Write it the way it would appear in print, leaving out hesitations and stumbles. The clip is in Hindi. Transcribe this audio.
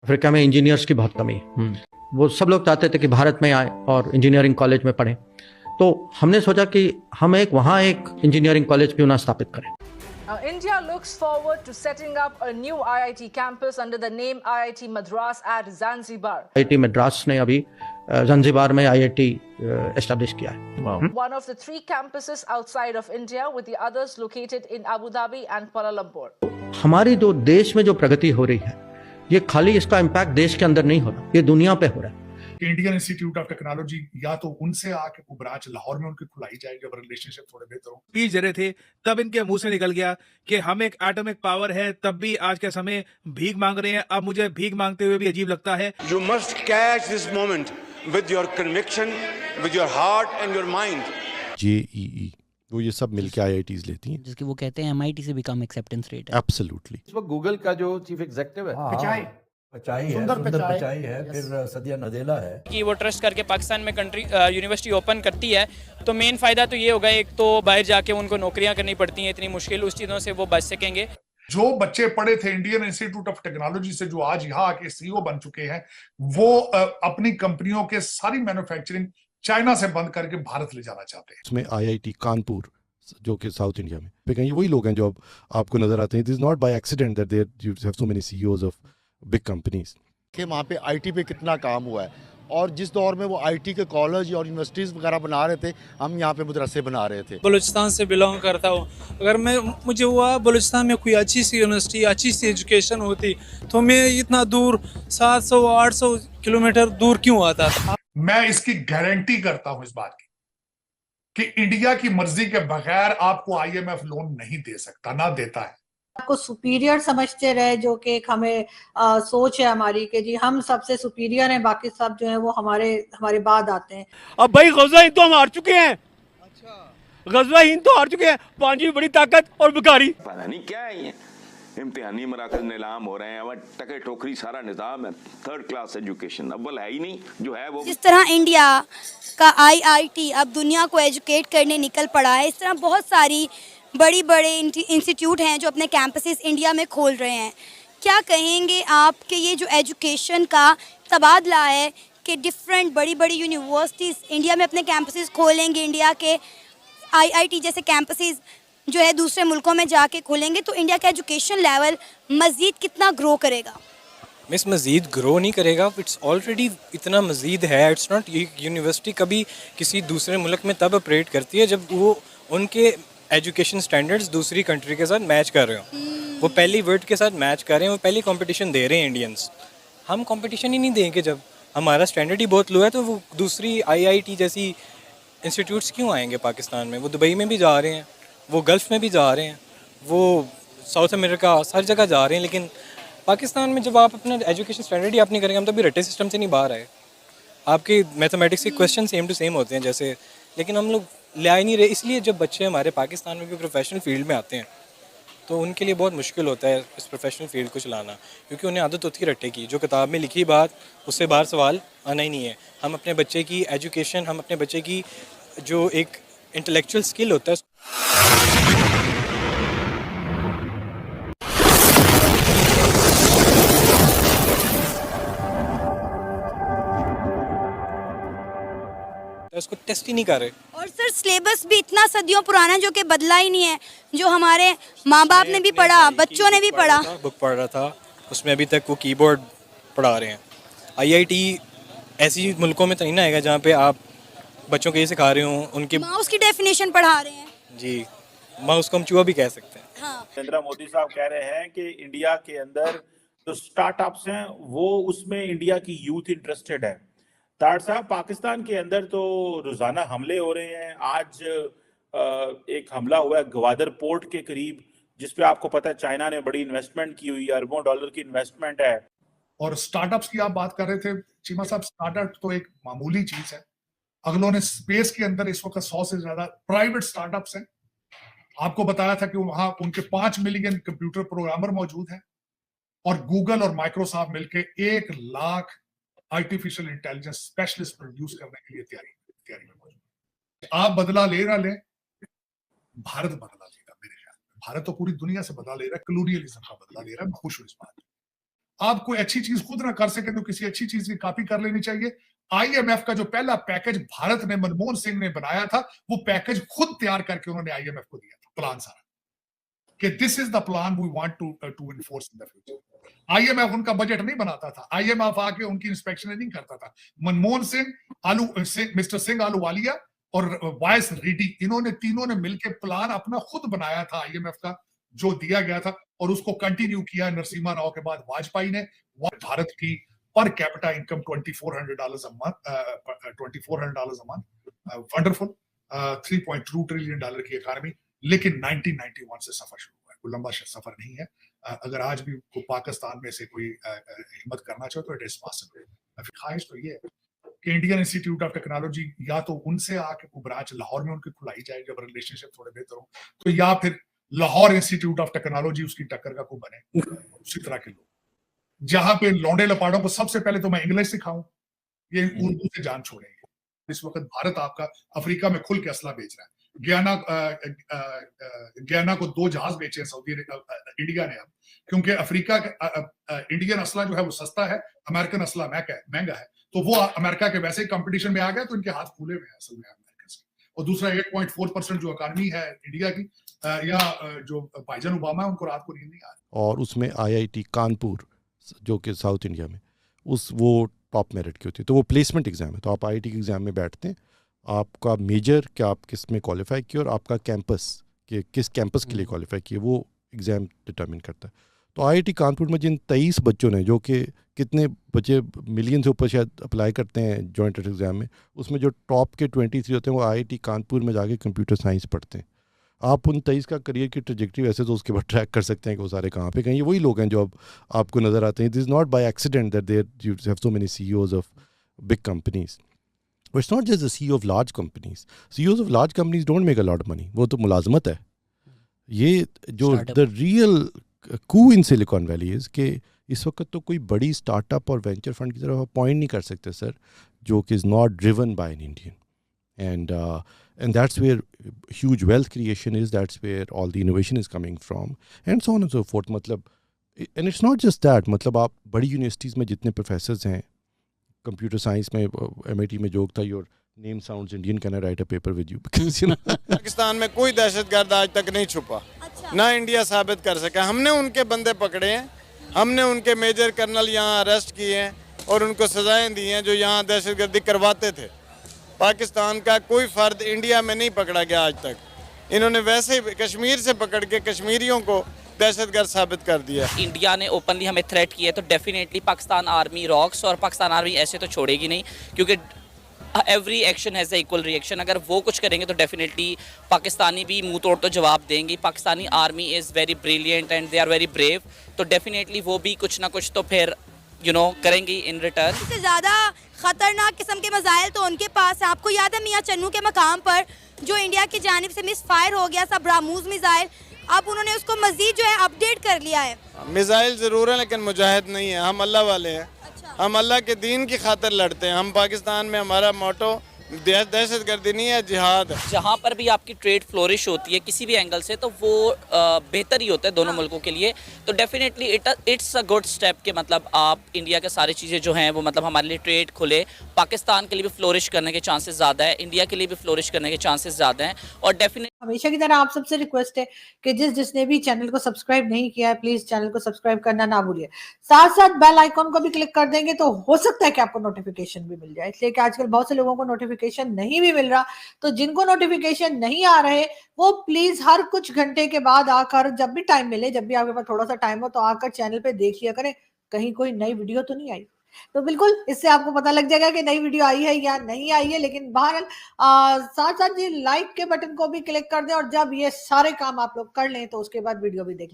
अफ्रीका में इंजीनियर्स की बहुत कमी है। वो सब लोग चाहते थे कि भारत में आए और इंजीनियरिंग कॉलेज में पढ़ें। तो हमने सोचा कि हम वहाँ एक इंजीनियरिंग कॉलेज क्यों ना स्थापित करें। India looks forward to setting up a new IIT campus under the name IIT Madras at Zanzibar. IIT Madras ने अभी ज़ंज़िबार में IIT एस्टैब्लिश किया है। One of the 3 campuses outside of India, with the others located in Abu Dhabi and Kuala Lumpur. हमारी जो देश में जो प्रगति हो रही है, ये खाली इसका इम्पैक्ट देश के अंदर नहीं हो रहा, ये दुनिया पे हो रहा है। इंडियन इंस्टीट्यूट ऑफ टेक्नोलॉजी या तो उनसे आके वो ब्रांच लाहौर में उनकी खुलाई जाए जब रिलेशनशिप थोड़े बेहतर हो। स्पीच दे रहे थे तब इनके मुंह से निकल गया कि हम एक एटॉमिक पावर है, तब भी आज के समय भीख मांग रहे हैं। अब मुझे भीख मांगते हुए भी अजीब लगता है। You must catch this moment with your conviction, with your heart and your mind. JEE वो ये सब मिलके IITs लेती हैं, जिसकी वो कहते हैं MIT से भी कम एक्सेप्टेंस रेट है। एब्सोल्युटली। इस वक्त गूगल का जो चीफ एग्जीक्टिव है पिचाई है, सुंदर पिचाई है, फिर सदिया नदेला है कि वो ट्रस्ट करके पाकिस्तान में यूनिवर्सिटी ओपन करती है तो मेन फायदा तो ये होगा, एक तो बाहर जाके उनको नौकरियां करनी पड़ती हैं इतनी मुश्किल, उस चीज़ों से वो बच सकेंगे। जो बच्चे पढ़े थे इंडियन इंस्टीट्यूट ऑफ टेक्नोलॉजी से, जो आज यहाँ आके CEO बन चुके हैं, वो अपनी कंपनियों के सारी मैन्युफैक्चरिंग चाइना से बंद करके भारत ले जाना चाहते हैं। इसमें IIT कानपुर जो कि साउथ इंडिया में पे कहीं वही लोग हैं जो अब आपको नजर आते हैं। This is not by accident that there you have so many CEOs of big companies. कि वहाँ पे IT पे कितना काम हुआ है, और जिस दौर में वो IT के कॉलेज और यूनिवर्सिटीज़ वगैरह बना रहे थे, हम यहाँ पे मदरसे बना रहे थे। बलूचिस्तान से बिलोंग करता हूँ, अगर मुझे हुआ बलूचिस्तान में कोई अच्छी सी यूनिवर्सिटी, अच्छी सी एजुकेशन होती तो मैं इतना दूर 700-800 किलोमीटर दूर क्यों आता। मैं इसकी गारंटी करता हूँ इस बात की कि इंडिया की मर्जी के बगैर आपको IMF लोन नहीं दे सकता, ना देता है। आपको सुपीरियर समझते रहे, जो कि एक हमें सोच है हमारी कि जी हम सबसे सुपीरियर हैं, बाकी सब जो है वो हमारे बाद आते हैं। अब भाई गज़वा हिंद तो हम हार चुके हैं। अच्छा, गज़वा हिंद तो हार चुके हैं, पांचवी बड़ी ताकत और भिखारी। पता नहीं क्या है ये, इम्तिहानी मराकज नीलाम हो रहे हैं, अब टके टोकरी सारा निज़ाम है, 3rd क्लास एजुकेशन अव्वल है ही नहीं, जो है वो। जिस तरह इंडिया का IIT अब दुनिया को एजुकेट करने निकल पड़ा है, इस तरह बहुत सारी बड़े इंस्टीट्यूट हैं जो अपने कैंपसेस इंडिया में खोल रहे हैं। क्या कहेंगे आप कि ये जो एजुकेशन का तबादला है कि डिफरेंट बड़ी यूनिवर्सिटीज़ इंडिया में अपने कैंपसेस खोलेंगे, इंडिया के IIT जैसे कैंपसेस जो है दूसरे मुल्कों में जाके खोलेंगे, तो इंडिया का एजुकेशन लेवल मज़ीद कितना ग्रो करेगा? मिस मज़ीद ग्रो नहीं करेगा, इट्स ऑलरेडी इतना मज़ीद है। इट्स नॉट, ये यूनिवर्सिटी कभी किसी दूसरे मुल्क में तब ऑपरेट करती है जब वो उनके एजुकेशन स्टैंडर्ड्स दूसरी कंट्री के साथ मैच कर रहे हो, वो पहली वर्ल्ड के साथ मैच कर रहे हैं, वो पहली कंपटीशन दे रहे हैं इंडियंस। हम कंपटीशन ही नहीं देंगे जब हमारा स्टैंडर्ड ही बहुत लो है, तो वो दूसरी IIT जैसी इंस्टीट्यूट्स क्यों आएंगे पाकिस्तान में? वो दुबई में भी जा रहे हैं, वो गल्फ़ में भी जा रहे हैं, वो साउथ अमेरिका हर जगह जा रहे हैं, लेकिन पाकिस्तान में जब आप अपना एजुकेशन स्टैंडर्ड ही आप नहीं करेंगे, हम तो अभी रट्टे सिस्टम से नहीं बाहर आए। आपके मैथमेटिक्स के क्वेश्चन सेम टू सेम होते हैं जैसे, लेकिन हम लोग ले आ ही नहीं रहे। इसलिए जब बच्चे हमारे पाकिस्तान में भी प्रोफेशनल फील्ड में आते हैं तो उनके लिए बहुत मुश्किल होता है इस प्रोफेशनल फील्ड को चलाना, क्योंकि उन्हें आदत होती है रट्टे की, जो किताब में लिखी बात उससे बाहर सवाल आना ही नहीं है। हम अपने बच्चे की एजुकेशन, हम अपने बच्चे की जो एक इंटेलेक्चुअल स्किल होता है उसको टेस्ट ही नहीं कर रहे। और सर सिलेबस भी इतना सदियों पुराना जो कि बदला ही नहीं है, जो हमारे माँ बाप ने भी पढ़ा, बच्चों ने भी पढ़ा, बुक पढ़ रहा था, उसमें अभी तक वो कीबोर्ड पढ़ा रहे हैं। IIT ऐसी मुल्कों में तो नहीं ना आएगा जहाँ पे आप बच्चों को ये सिखा रहे हो, उनके माउस की डेफिनेशन पढ़ा रहे हैं। जी, माउस को हम चूहा भी कह सकते हैं। हाँ। नरेंद्र मोदी साहब कह रहे हैं कि इंडिया के अंदर जो स्टार्टअप्स हैं वो उसमें इंडिया की यूथ इंटरेस्टेड है। ताड़ साहब, पाकिस्तान के अंदर तो रोजाना हमले हो रहे हैं। आज एक हमला हुआ है ग्वादर पोर्ट के करीब, जिसपे आपको पता है चाइना ने बड़ी इन्वेस्टमेंट की हुई है, अरबों डॉलर की इन्वेस्टमेंट है। और स्टार्टअप्स की आप बात कर रहे थे चीमा साहब, स्टार्टअप तो एक मामूली चीज है। अगलों ने स्पेस के अंदर इस वक्त 100 से ज्यादा प्राइवेट स्टार्टअप्स हैं। आपको बताया था कि वहां उनके 5 मिलियन कंप्यूटर प्रोग्रामर मौजूद हैं, और गूगल और माइक्रोसॉफ्ट मिलकर 1 lakh artificial intelligence specialist produce करने के लिए तैयारी में मौजूद है। आप बदला ले ना ले, भारत बदला लेगा मेरे ख्याल में। भारत तो पूरी दुनिया से बदला ले रहा है, कलोनियलिज्म का बदला ले रहा है। मैं खुश हूं इस बात। आप कोई अच्छी चीज खुद ना कर सके तो किसी अच्छी चीज की कॉपी कर लेनी चाहिए। आईएमएफ का जो पहला पैकेज भारत ने, मनमोहन सिंह ने बनाया था, वो पैकेज खुद तैयार करके उन्होंने आईएमएफ को दिया था, प्लान सारा, कि this is the plan we want to enforce in the future. IMF उनका बजट नहीं बनाता था, आईएमएफ आके उनकी इंस्पेक्शन नहीं करता था। मनमोहन सिंह, मिस्टर सिंह आलूवालिया और वाइस रेड्डी, इन्होंने तीनों ने मिलकर प्लान अपना खुद बनाया था आईएमएफ का, जो दिया गया था, और उसको कंटिन्यू किया नरसिम्हा राव के बाद वाजपेयी ने। भारत की per capita income $2,400 a month, wonderful, $3.2 trillion की इकोनॉमी, लेकिन 1991 से सफर शुरू हुआ है, कोई लंबा सफर नहीं है। अगर आज भी पाकिस्तान में से कोई हिम्मत करना चाहे तो इट इज पॉसिबल। ख्वाहिश तो ये है कि इंडियन इंस्टीट्यूट ऑफ टेक्नोलॉजी या तो उनसे आके ब्रांच लाहौर में उनकी खुलाई जाए जब रिलेशनशिप थोड़े बेहतर हो, तो या फिर लाहौर इंस्टीट्यूट ऑफ टेक्नोलॉजी उसकी टक्कर का कोई बने, उसी तरह के लोग, जहां पे लौंडे लपाड़ों को सबसे पहले तो मैं इंग्लिश सिखाऊं, ये उर्दू से जान छोड़ेंगे। इस वक्त भारत आपका अफ्रीका में खुल के असला बेच रहा है। गयाना को 2 जहाज बेचे हैं सऊदी इंडिया ने अब, क्योंकि अफ्रीका इंडियन असला जो है वो सस्ता है, अमेरिकन असला महंगा है, तो वो अमेरिका के वैसे ही कंपटीशन में आ गया, तो इनके हाथ फूले हुए हैं असल में अमेरिका से। और दूसरा 8.4% जो इकोनॉमी है इंडिया की, या जो भाईजान ओबामा है, उनको रात को नींद नहीं आ रही। और उसमें IIT कानपुर जो कि साउथ इंडिया में, वो टॉप मेरिट की होती है, तो वो प्लेसमेंट एग्ज़ाम है। तो आप IIT के एग्ज़ाम में बैठते हैं, आपका मेजर क्या आप किस में क्वालिफाई किए और आपका कैंपस कि किस कैंपस के लिए क्वालिफाई किए, वो एग्ज़ाम डिटरमिन करता है। तो IIT कानपुर में जिन 23 बच्चों ने, जो कि कितने बच्चे मिलियन से ऊपर शायद अप्लाई करते हैं जॉइंट एग्ज़ाम में, उसमें जो टॉप के 23 होते हैं वो IIT कानपुर में जाके कंप्यूटर साइंस पढ़ते हैं। आप उन 23 का करियर की ट्रेजेक्टरी वैसे तो उसके बाद ट्रैक कर सकते हैं कि वो सारे कहाँ पे कहीं, वही लोग हैं जो अब आपको नज़र आते हैं। This is not by accident that there you have so many CEOs of big companies. It's not just the CEO of large companies. CEOs of large companies don't make a lot of money. वो तो मुलाजमत है। ये जो the real coup in Silicon Valley is कि इस वक्त तो कोई बड़ी स्टार्टअप और वेंचर फंड की तरफ पॉइंट नहीं कर सकते सर, जो कि is not driven by an Indian. And that's where huge wealth creation is. That's where all the innovation is coming from, and so on and so forth. मतलब, and it's not just that. मतलब आप बड़ी यूनिवर्सिटीज़ में जितने प्रोफेसर्स हैं, कंप्यूटर साइंस में MIT में जोक था, your name sounds Indian, can I right a paper with you, because you know Pakistan में कोई दहशतगर्द आज तक नहीं छुपा। ना इंडिया साबित कर सका। हमने उनके बंदे पकड़े हैं, हमने उनके मेजर कर्नल यहाँ अरेस्ट किए हैं और उनको सजाएं दी हैं जो यहाँ दहशतगर्दी करवाते थे। पाकिस्तान का कोई फर्द इंडिया में नहीं पकड़ा गया आज तक। इन्होंने वैसे ही कश्मीर से पकड़ के कश्मीरियों को दहशतगर्द साबित कर दिया। इंडिया ने ओपनली हमें थ्रेट किया है, तो डेफिनेटली पाकिस्तान आर्मी रॉक्स, और पाकिस्तान आर्मी ऐसे तो छोड़ेगी नहीं, क्योंकि every action has a equal reaction. अगर वो कुछ करेंगे तो डेफिनेटली पाकिस्तानी भी मुंह तोड़ तो जवाब देंगे। Pakistani army is very brilliant and they are very brave, तो डेफिनेटली वो भी कुछ ना कुछ तो फिर करेंगी इन रिटर्न। इससे ज़्यादा खतरनाक किस्म के मिसाइल तो उनके पास है। आपको याद है मियाँ चन्नू के मकाम पर जो इंडिया की जानिब से मिस फायर हो गया था ब्राह्मोस मिसाइल, अब उन्होंने उसको मजीद जो है अपडेट कर लिया है। मिसाइल ज़रूर है लेकिन मुजाहिद नहीं है, हम अल्लाह वाले हैं। हम अल्लाह के दीन की खातिर लड़ते हैं। हम पाकिस्तान में हमारा मोटो दहशतगर्दी नहीं है, जिहाद है। जहाँ पर भी आपकी ट्रेड फ्लोरिश होती है किसी भी एंगल से, तो वो बेहतर ही होता है दोनों मुल्कों के लिए। तो definitely it's a good step कि मतलब आप इंडिया के सारी चीज़ें जो हैं वो मतलब हमारे लिए ट्रेड खुले। पाकिस्तान के लिए भी फ्लोरिश करने के चांसेस ज़्यादा है, इंडिया के लिए भी फ्लोरिश करने के चांसेस ज़्यादा हैं। और डेफिनेटली हमेशा की तरह आप सबसे रिक्वेस्ट है कि जिसने भी चैनल को सब्सक्राइब नहीं किया है, प्लीज चैनल को सब्सक्राइब करना ना भूलिए। साथ साथ बेल आइकॉन को भी क्लिक कर देंगे तो हो सकता है कि आपको नोटिफिकेशन भी मिल जाए, इसलिए कि आजकल बहुत से लोगों को नोटिफिकेशन नहीं भी मिल रहा। तो जिनको नोटिफिकेशन नहीं आ रहे वो प्लीज हर कुछ घंटे के बाद आकर, जब भी टाइम मिले, जब भी आपके पास थोड़ा सा टाइम हो, तो आकर चैनल पे देख लिया करें कहीं कोई नई वीडियो तो नहीं आई। तो बिल्कुल इससे आपको पता लग जाएगा कि नई वीडियो आई है या नहीं आई है। लेकिन बहरहाल साथ साथ ये लाइक के बटन को भी क्लिक कर दें, और जब ये सारे काम आप लोग कर लें तो उसके बाद वीडियो भी देख लें।